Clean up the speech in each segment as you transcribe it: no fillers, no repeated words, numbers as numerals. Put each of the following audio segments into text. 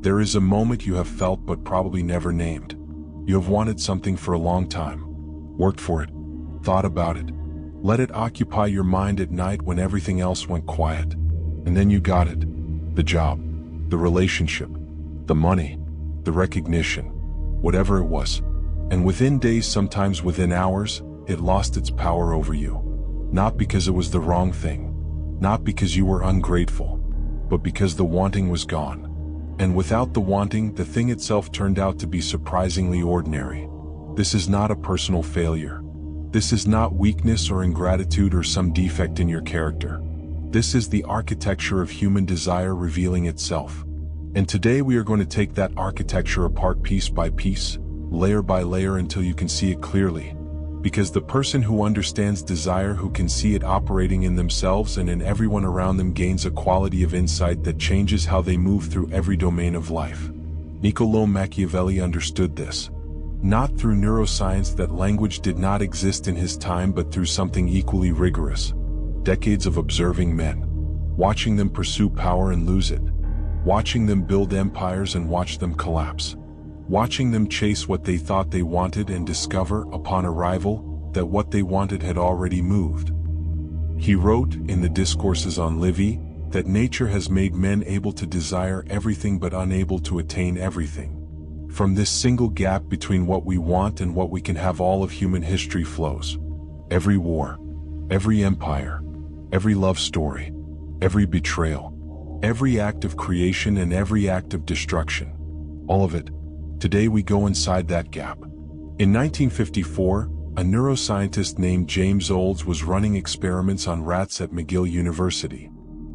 There is a moment you have felt but probably never named. You have wanted something for a long time, worked for it, thought about it, let it occupy your mind at night when everything else went quiet. And then you got it. The job, the relationship, the money, the recognition, whatever it was. And within days, sometimes within hours, it lost its power over you. Not because it was the wrong thing, not because you were ungrateful, but because the wanting was gone. And without the wanting, the thing itself turned out to be surprisingly ordinary. This is not a personal failure. This is not weakness or ingratitude or some defect in your character. This is the architecture of human desire revealing itself. And today we are going to take that architecture apart piece by piece, layer by layer until you can see it clearly. Because the person who understands desire, who can see it operating in themselves and in everyone around them, gains a quality of insight that changes how they move through every domain of life. Niccolò Machiavelli understood this. Not through neuroscience, that language did not exist in his time, but through something equally rigorous. Decades of observing men, watching them pursue power and lose it, watching them build empires and watch them collapse, watching them chase what they thought they wanted and discover, upon arrival, that what they wanted had already moved. He wrote, in the Discourses on Livy, that nature has made men able to desire everything but unable to attain everything. From this single gap between what we want and what we can have, all of human history flows. Every war, every empire, every love story, every betrayal, every act of creation and every act of destruction. All of it. Today we go inside that gap. In 1954, a neuroscientist named James Olds was running experiments on rats at McGill University.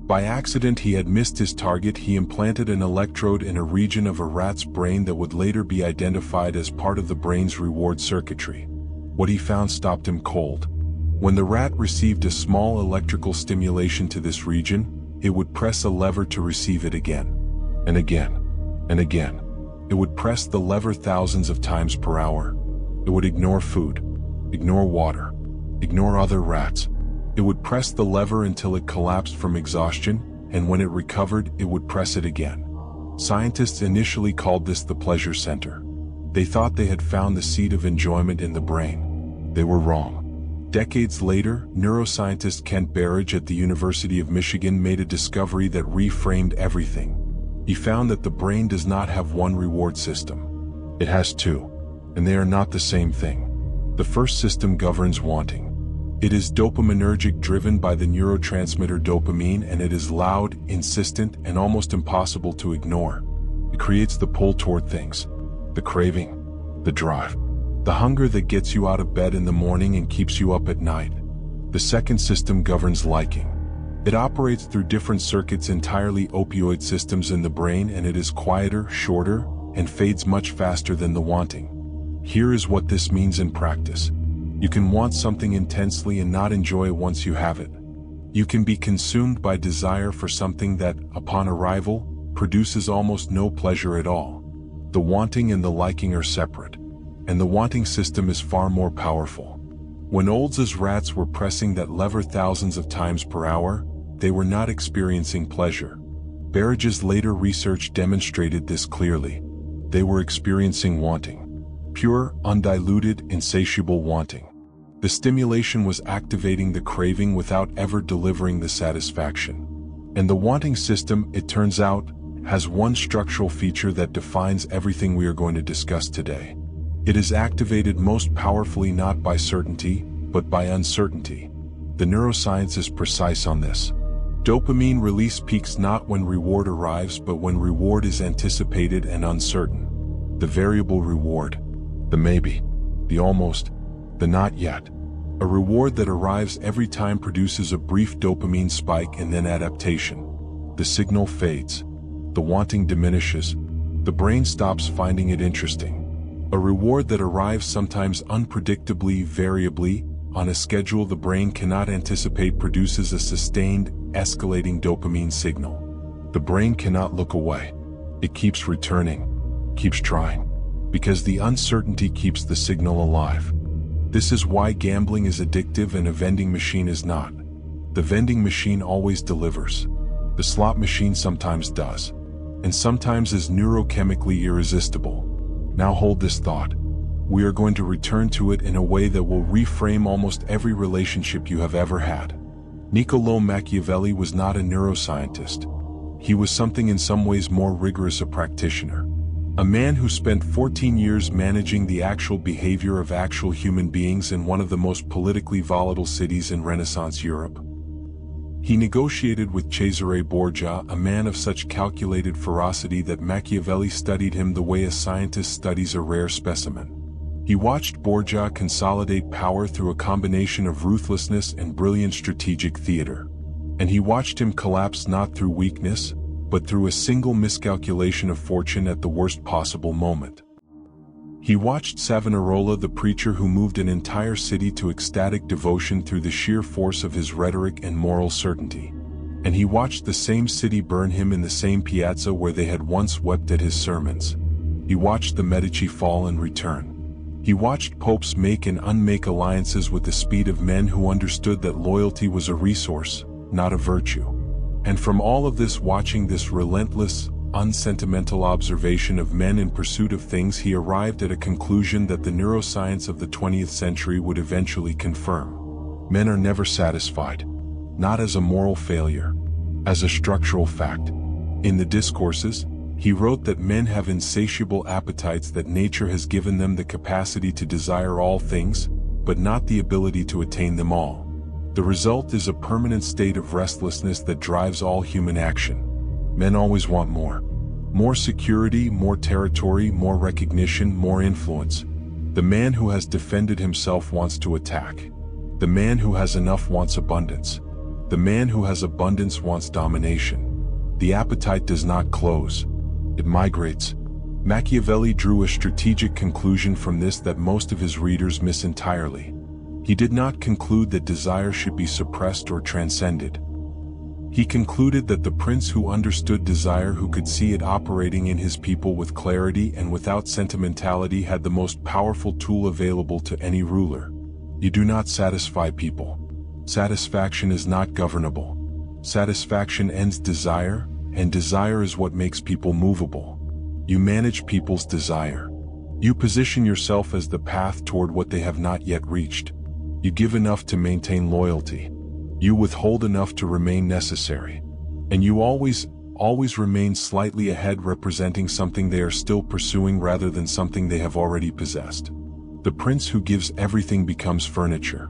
By accident, he had missed his target. He implanted an electrode in a region of a rat's brain that would later be identified as part of the brain's reward circuitry. What he found stopped him cold. When the rat received a small electrical stimulation to this region, it would press a lever to receive it again, and again, and again. It would press the lever thousands of times per hour. It would ignore food, ignore water, ignore other rats. It would press the lever until it collapsed from exhaustion, and when it recovered, it would press it again. Scientists initially called this the pleasure center. They thought they had found the seat of enjoyment in the brain. They were wrong. Decades later, neuroscientist Kent Berridge at the University of Michigan made a discovery that reframed everything. He found that the brain does not have one reward system. It has two, and they are not the same thing. The first system governs wanting. It is dopaminergic, driven by the neurotransmitter dopamine, and it is loud, insistent, and almost impossible to ignore. It creates the pull toward things, the craving, the drive, the hunger that gets you out of bed in the morning and keeps you up at night. The second system governs liking. It operates through different circuits, entirely opioid systems in the brain, and it is quieter, shorter, and fades much faster than the wanting. Here is what this means in practice. You can want something intensely and not enjoy it once you have it. You can be consumed by desire for something that, upon arrival, produces almost no pleasure at all. The wanting and the liking are separate, and the wanting system is far more powerful. When Olds' rats were pressing that lever thousands of times per hour, they were not experiencing pleasure. Berridge's later research demonstrated this clearly. They were experiencing wanting. Pure, undiluted, insatiable wanting. The stimulation was activating the craving without ever delivering the satisfaction. And the wanting system, it turns out, has one structural feature that defines everything we are going to discuss today. It is activated most powerfully not by certainty, but by uncertainty. The neuroscience is precise on this. Dopamine release peaks not when reward arrives, but when reward is anticipated and uncertain. The variable reward, the maybe, the almost, the not yet. A reward that arrives every time produces a brief dopamine spike and then adaptation. The signal fades. The wanting diminishes. The brain stops finding it interesting. A reward that arrives sometimes unpredictably, variably, on a schedule the brain cannot anticipate produces a sustained, escalating dopamine signal. The brain cannot look away. It keeps returning, keeps trying, because the uncertainty keeps the signal alive. This is why gambling is addictive and a vending machine is not. The vending machine always delivers. The slot machine sometimes does. and sometimes is neurochemically irresistible. Now hold this thought. We are going to return to it in a way that will reframe almost every relationship you have ever had. Niccolò Machiavelli was not a neuroscientist. He was something in some ways more rigorous, a practitioner. A man who spent 14 years managing the actual behavior of actual human beings in one of the most politically volatile cities in Renaissance Europe. He negotiated with Cesare Borgia, a man of such calculated ferocity that Machiavelli studied him the way a scientist studies a rare specimen. He watched Borgia consolidate power through a combination of ruthlessness and brilliant strategic theater. And he watched him collapse not through weakness, but through a single miscalculation of fortune at the worst possible moment. He watched Savonarola, the preacher who moved an entire city to ecstatic devotion through the sheer force of his rhetoric and moral certainty. And he watched the same city burn him in the same piazza where they had once wept at his sermons. He watched the Medici fall and return. He watched popes make and unmake alliances with the speed of men who understood that loyalty was a resource, not a virtue. And from all of this, watching this relentless, unsentimental observation of men in pursuit of things, he arrived at a conclusion that the neuroscience of the 20th century would eventually confirm. Men are never satisfied, not as a moral failure, as a structural fact. In the Discourses, he wrote that men have insatiable appetites, that nature has given them the capacity to desire all things, but not the ability to attain them all. The result is a permanent state of restlessness that drives all human action. Men always want more. More security, more territory, more recognition, more influence. The man who has defended himself wants to attack. The man who has enough wants abundance. The man who has abundance wants domination. The appetite does not close. It migrates. Machiavelli drew a strategic conclusion from this that most of his readers miss entirely. He did not conclude that desire should be suppressed or transcended. He concluded that the prince who understood desire, who could see it operating in his people with clarity and without sentimentality, had the most powerful tool available to any ruler. You do not satisfy people. Satisfaction is not governable. Satisfaction ends desire, and desire is what makes people movable. You manage people's desire. You position yourself as the path toward what they have not yet reached. You give enough to maintain loyalty. You withhold enough to remain necessary. And you always remain slightly ahead, representing something they are still pursuing rather than something they have already possessed. The prince who gives everything becomes furniture.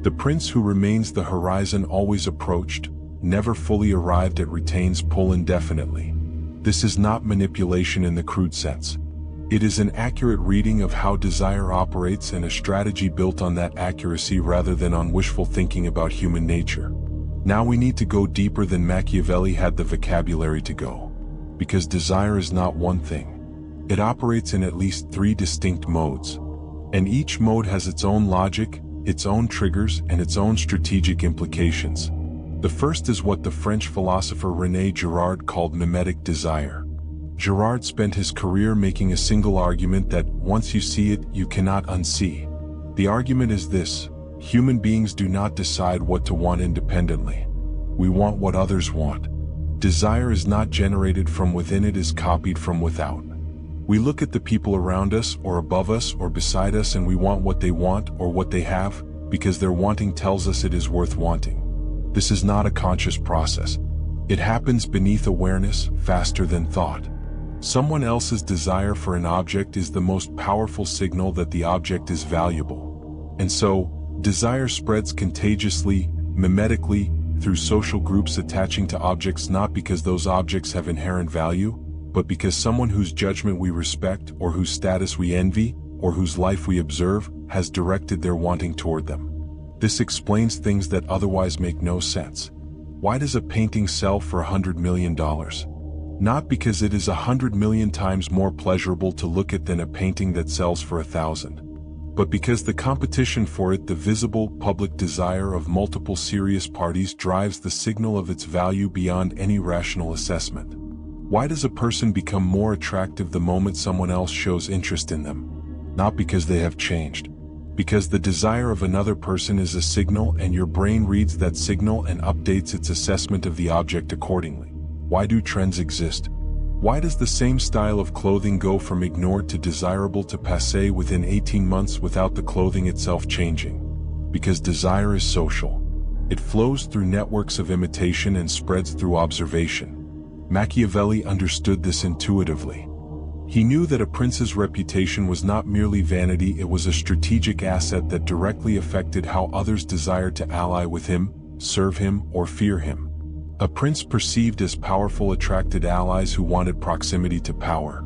The prince who remains the horizon always approached, never fully arrived at, retains pull indefinitely. This is not manipulation in the crude sense. It is an accurate reading of how desire operates and a strategy built on that accuracy rather than on wishful thinking about human nature. Now we need to go deeper than Machiavelli had the vocabulary to go. Because desire is not one thing. It operates in at least 3 distinct modes. And each mode has its own logic, its own triggers, and its own strategic implications. The first is what the French philosopher René Girard called mimetic desire. Girard spent his career making a single argument that, once you see it, you cannot unsee. The argument is this: human beings do not decide what to want independently. We want what others want. Desire is not generated from within, it is copied from without. We look at the people around us, or above us, or beside us, and we want what they want, or what they have, because their wanting tells us it is worth wanting. This is not a conscious process. It happens beneath awareness, faster than thought. Someone else's desire for an object is the most powerful signal that the object is valuable. And so, desire spreads contagiously, mimetically, through social groups attaching to objects not because those objects have inherent value, but because someone whose judgment we respect, or whose status we envy, or whose life we observe, has directed their wanting toward them. This explains things that otherwise make no sense. Why does a painting sell for $100 million? Not because it is 100 million times more pleasurable to look at than a painting that sells for 1,000. But because the competition for it, the visible, public desire of multiple serious parties, drives the signal of its value beyond any rational assessment. Why does a person become more attractive the moment someone else shows interest in them? Not because they have changed. Because the desire of another person is a signal, and your brain reads that signal and updates its assessment of the object accordingly. Why do trends exist? Why does the same style of clothing go from ignored to desirable to passé within 18 months without the clothing itself changing? Because desire is social. It flows through networks of imitation and spreads through observation. Machiavelli understood this intuitively. He knew that a prince's reputation was not merely vanity, it was a strategic asset that directly affected how others desired to ally with him, serve him, or fear him. A prince perceived as powerful attracted allies who wanted proximity to power.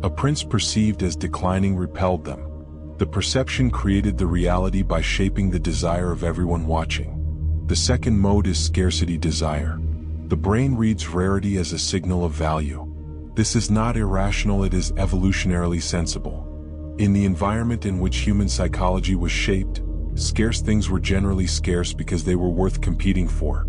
A prince perceived as declining repelled them. The perception created the reality by shaping the desire of everyone watching. The second mode is scarcity desire. The brain reads rarity as a signal of value. This is not irrational, it is evolutionarily sensible. In the environment in which human psychology was shaped, scarce things were generally scarce because they were worth competing for.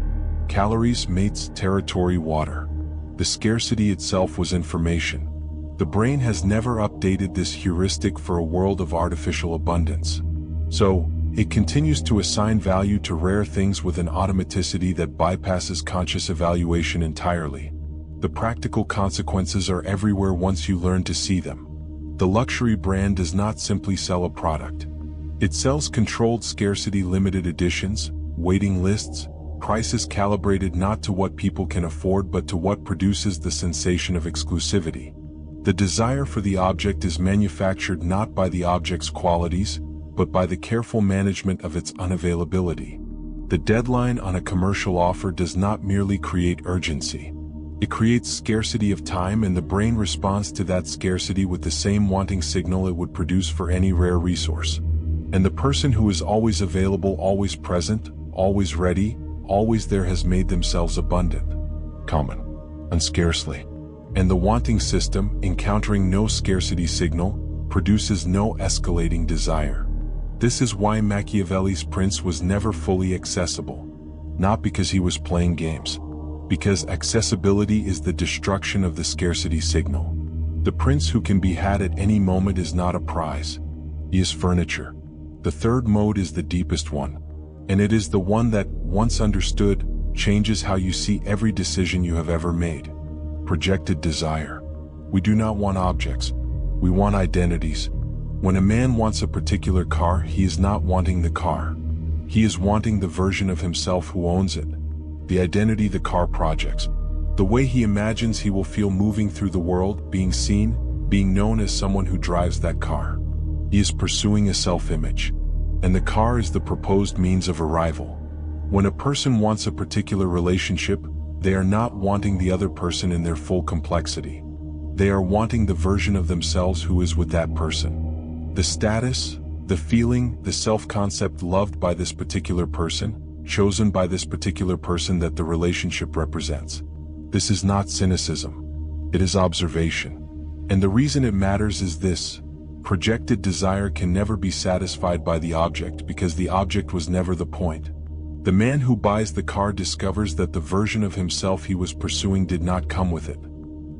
Calories, mates, territory, water. The scarcity itself was information. The brain has never updated this heuristic for a world of artificial abundance. So, it continues to assign value to rare things with an automaticity that bypasses conscious evaluation entirely. The practical consequences are everywhere once you learn to see them. The luxury brand does not simply sell a product. It sells controlled scarcity, limited editions, waiting lists, prices calibrated not to what people can afford but to what produces the sensation of exclusivity. The desire for the object is manufactured not by the object's qualities, but by the careful management of its unavailability. The deadline on a commercial offer does not merely create urgency. It creates scarcity of time, and the brain responds to that scarcity with the same wanting signal it would produce for any rare resource. And the person who is always available, always present, always ready, always there has made themselves abundant, common, and scarcely. And the wanting system, encountering no scarcity signal, produces no escalating desire. This is why Machiavelli's prince was never fully accessible. Not because he was playing games. Because accessibility is the destruction of the scarcity signal. The prince who can be had at any moment is not a prize. He is furniture. The third mode is the deepest one. And it is the one that, once understood, changes how you see every decision you have ever made. Projected desire. We do not want objects. We want identities. When a man wants a particular car, he is not wanting the car. He is wanting the version of himself who owns it. The identity the car projects. The way he imagines he will feel moving through the world, being seen, being known as someone who drives that car. He is pursuing a self-image. And the car is the proposed means of arrival. When a person wants a particular relationship, they are not wanting the other person in their full complexity. They are wanting the version of themselves who is with that person. The status, the feeling, the self-concept loved by this particular person, chosen by this particular person that the relationship represents. This is not cynicism. It is observation. And the reason it matters is this. Projected desire can never be satisfied by the object because the object was never the point. The man who buys the car discovers that the version of himself he was pursuing did not come with it.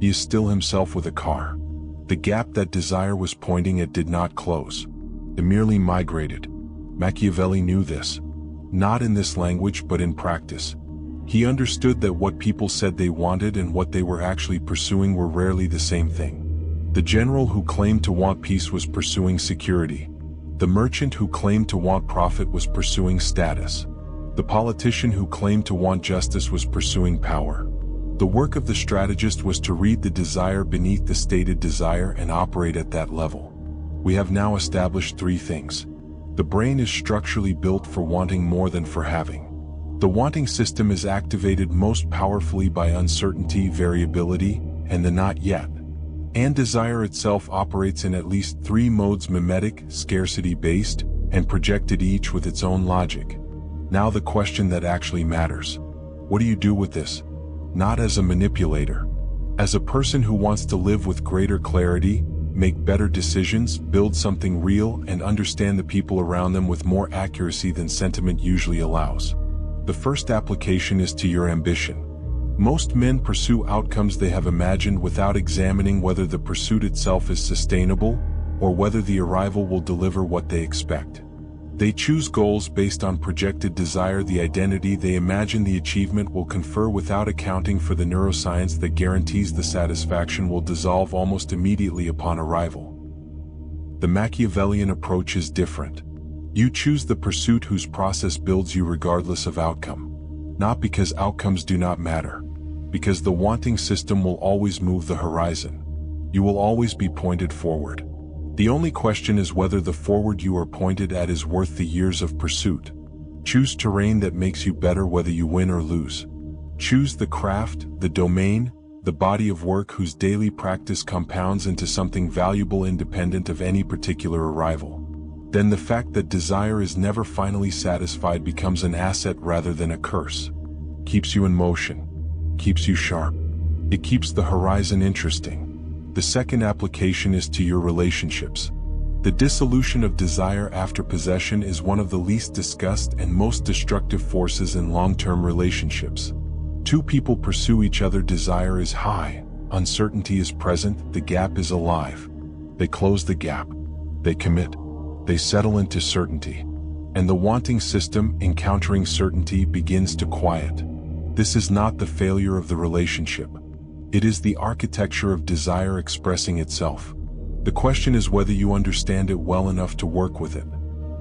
He is still himself with a car. The gap that desire was pointing at did not close. It merely migrated. Machiavelli knew this. Not in this language but in practice. He understood that what people said they wanted and what they were actually pursuing were rarely the same thing. The general who claimed to want peace was pursuing security. The merchant who claimed to want profit was pursuing status. The politician who claimed to want justice was pursuing power. The work of the strategist was to read the desire beneath the stated desire and operate at that level. We have now established three things. The brain is structurally built for wanting more than for having. The wanting system is activated most powerfully by uncertainty, variability, and the not yet. And desire itself operates in at least three modes: mimetic, scarcity-based, and projected, each with its own logic. Now the question that actually matters. What do you do with this? Not as a manipulator. As a person who wants to live with greater clarity, make better decisions, build something real, and understand the people around them with more accuracy than sentiment usually allows. The first application is to your ambition. Most men pursue outcomes they have imagined without examining whether the pursuit itself is sustainable, or whether the arrival will deliver what they expect. They choose goals based on projected desire, the identity they imagine the achievement will confer, without accounting for the neuroscience that guarantees the satisfaction will dissolve almost immediately upon arrival. The Machiavellian approach is different. You choose the pursuit whose process builds you regardless of outcome. Not because outcomes do not matter. Because the wanting system will always move the horizon. You will always be pointed forward. The only question is whether the forward you are pointed at is worth the years of pursuit. Choose terrain that makes you better whether you win or lose. Choose the craft, the domain, the body of work whose daily practice compounds into something valuable independent of any particular arrival. Then the fact that desire is never finally satisfied becomes an asset rather than a curse. Keeps you in motion. Keeps you sharp. It keeps the horizon interesting. The second application is to your relationships. The dissolution of desire after possession is one of the least discussed and most destructive forces in long-term relationships. Two people pursue each other, desire is high, uncertainty is present, the gap is alive. They close the gap. They commit. They settle into certainty. And the wanting system, encountering certainty, begins to quiet. This is not the failure of the relationship. It is the architecture of desire expressing itself. The question is whether you understand it well enough to work with it.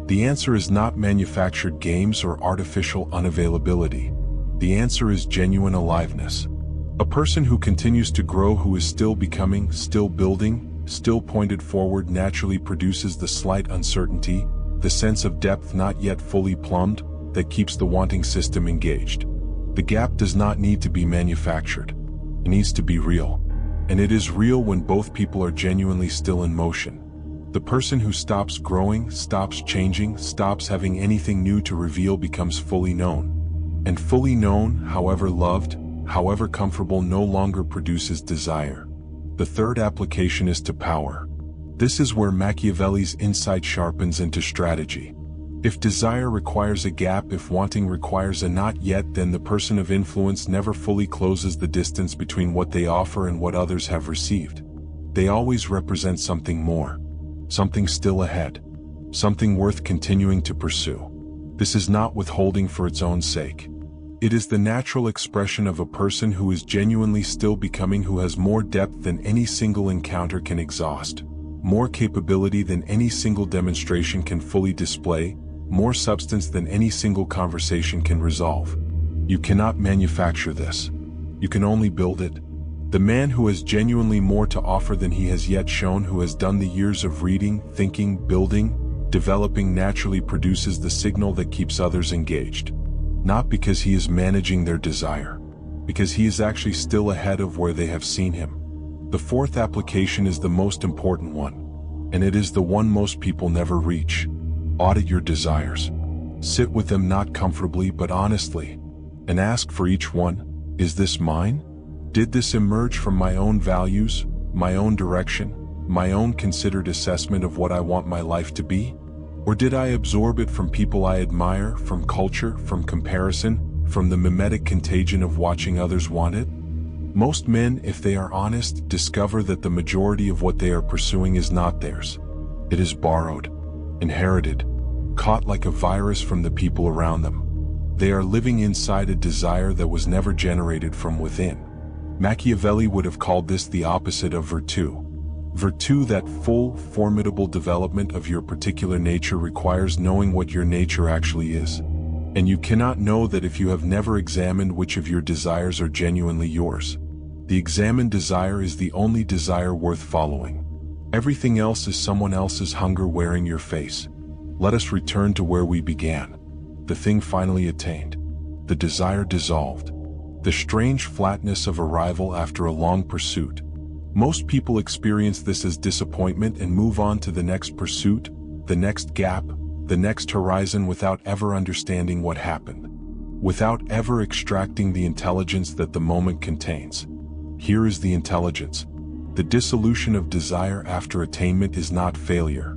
The answer is not manufactured games or artificial unavailability. The answer is genuine aliveness. A person who continues to grow, who is still becoming, still building, still pointed forward, naturally produces the slight uncertainty, the sense of depth not yet fully plumbed, that keeps the wanting system engaged. The gap does not need to be manufactured. It needs to be real. And it is real when both people are genuinely still in motion. The person who stops growing, stops changing, stops having anything new to reveal becomes fully known. And fully known, however loved, however comfortable, no longer produces desire. The third application is to power. This is where Machiavelli's insight sharpens into strategy. If desire requires a gap, if wanting requires a not yet, then the person of influence never fully closes the distance between what they offer and what others have received. They always represent something more, something still ahead, something worth continuing to pursue. This is not withholding for its own sake. It is the natural expression of a person who is genuinely still becoming, who has more depth than any single encounter can exhaust, more capability than any single demonstration can fully display, more substance than any single conversation can resolve. You cannot manufacture this. You can only build it. The man who has genuinely more to offer than he has yet shown, who has done the years of reading, thinking, building, developing, naturally produces the signal that keeps others engaged. Not because he is managing their desire, because he is actually still ahead of where they have seen him. The fourth application is the most important one, and it is the one most people never reach. Audit your desires. Sit with them not comfortably but honestly, and ask for each one, is this mine? Did this emerge from my own values, my own direction, my own considered assessment of what I want my life to be? Or did I absorb it from people I admire, from culture, from comparison, from the mimetic contagion of watching others want it? Most men, if they are honest, discover that the majority of what they are pursuing is not theirs. It is borrowed, inherited, caught like a virus from the people around them. They are living inside a desire that was never generated from within. Machiavelli would have called this the opposite of virtue. Virtue, that full, formidable development of your particular nature, requires knowing what your nature actually is. And you cannot know that if you have never examined which of your desires are genuinely yours. The examined desire is the only desire worth following. Everything else is someone else's hunger wearing your face. Let us return to where we began. The thing finally attained. The desire dissolved. The strange flatness of arrival after a long pursuit. Most people experience this as disappointment and move on to the next pursuit, the next gap, the next horizon, without ever understanding what happened, without ever extracting the intelligence that the moment contains. Here is the intelligence. The dissolution of desire after attainment is not failure.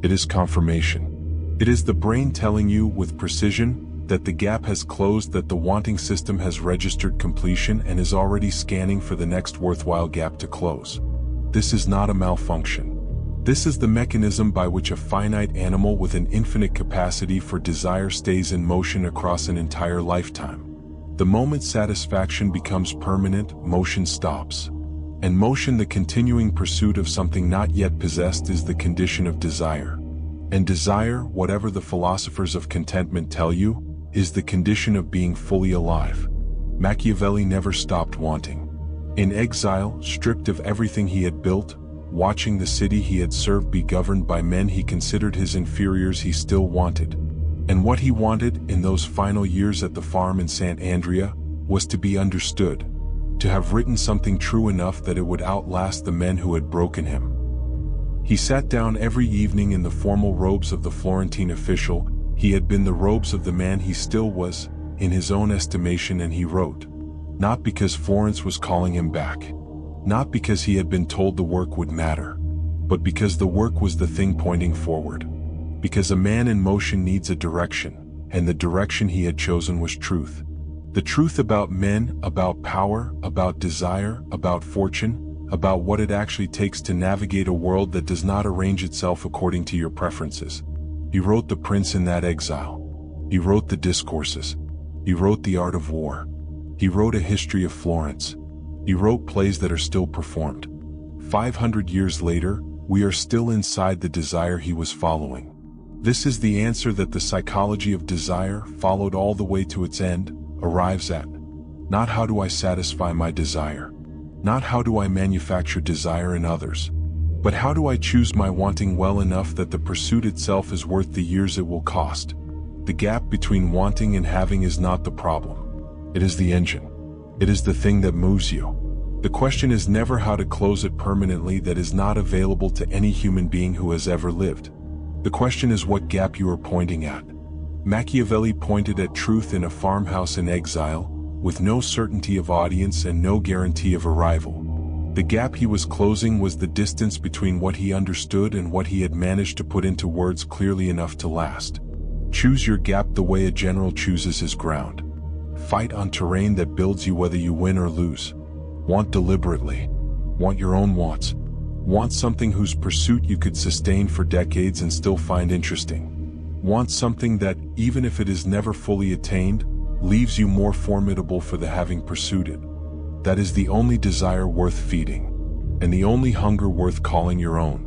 It is confirmation. It is the brain telling you with precision that the gap has closed, that the wanting system has registered completion and is already scanning for the next worthwhile gap to close. This is not a malfunction. This is the mechanism by which a finite animal with an infinite capacity for desire stays in motion across an entire lifetime. The moment satisfaction becomes permanent, motion stops. And motion, the continuing pursuit of something not yet possessed, is the condition of desire. And desire, whatever the philosophers of contentment tell you, is the condition of being fully alive. Machiavelli never stopped wanting. In exile, stripped of everything he had built, watching the city he had served be governed by men he considered his inferiors, he still wanted. And what he wanted, in those final years at the farm in St. Andrea, was to be understood. To have written something true enough that it would outlast the men who had broken him. He sat down every evening in the formal robes of the Florentine official. He had been the robes of the man he still was, in his own estimation, and he wrote. Not because Florence was calling him back. Not because he had been told the work would matter. But because the work was the thing pointing forward. Because a man in motion needs a direction, and the direction he had chosen was truth. The truth about men, about power, about desire, about fortune, about what it actually takes to navigate a world that does not arrange itself according to your preferences. He wrote The Prince in that exile. He wrote the discourses. He wrote The Art of War. He wrote A History of Florence. He wrote plays that are still performed. 500 years later, we are still inside the desire he was following. This is the answer that the psychology of desire, followed all the way to its end, arrives at. Not how do I satisfy my desire. Not how do I manufacture desire in others. But how do I choose my wanting well enough that the pursuit itself is worth the years it will cost. The gap between wanting and having is not the problem. It is the engine. It is the thing that moves you. The question is never how to close it permanently that is not available to any human being who has ever lived. The question is what gap you are pointing at. Machiavelli pointed at truth in a farmhouse in exile, with no certainty of audience and no guarantee of arrival. The gap he was closing was the distance between what he understood and what he had managed to put into words clearly enough to last. Choose your gap the way a general chooses his ground. Fight on terrain that builds you whether you win or lose. Want deliberately. Want your own wants. Want something whose pursuit you could sustain for decades and still find interesting. Want something that, even if it is never fully attained, leaves you more formidable for the having pursued it. That is the only desire worth feeding, and the only hunger worth calling your own.